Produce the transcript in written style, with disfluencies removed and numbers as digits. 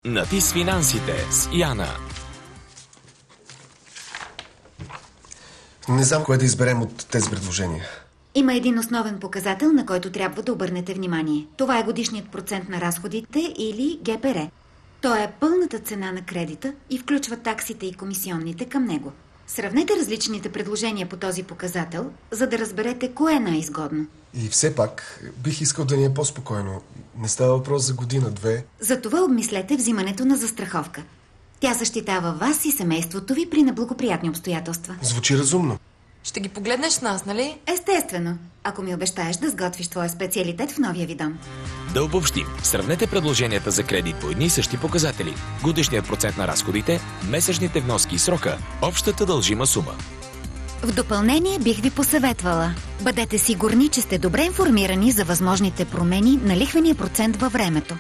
Натис финансите с Яна. Не знам кое да изберем от тези предложения. Има един основен показател, на който трябва да обърнете внимание. Това е годишният процент на разходите или ГПР. Той е пълната цена на кредита и включва таксите и комисионните към него. Сравнете различните предложения по този показател, за да разберете кое е най-изгодно. И все пак бих искал да ни е по-спокойно. Не става въпрос за година-две. Затова обмислете взимането на застраховка. Тя защитава вас и семейството ви при неблагоприятни обстоятелства. Звучи разумно. Ще ги погледнеш с нас, нали? Естествено, ако ми обещаеш да сготвиш твоя специалитет в новия ви дом. Да обобщим. Сравнете предложенията за кредит по едни и същи показатели. Годишният процент на разходите, месечните вноски и срока, общата дължима сума. В допълнение бих ви посъветвала. Бъдете сигурни, че сте добре информирани за възможните промени на лихвения процент във времето.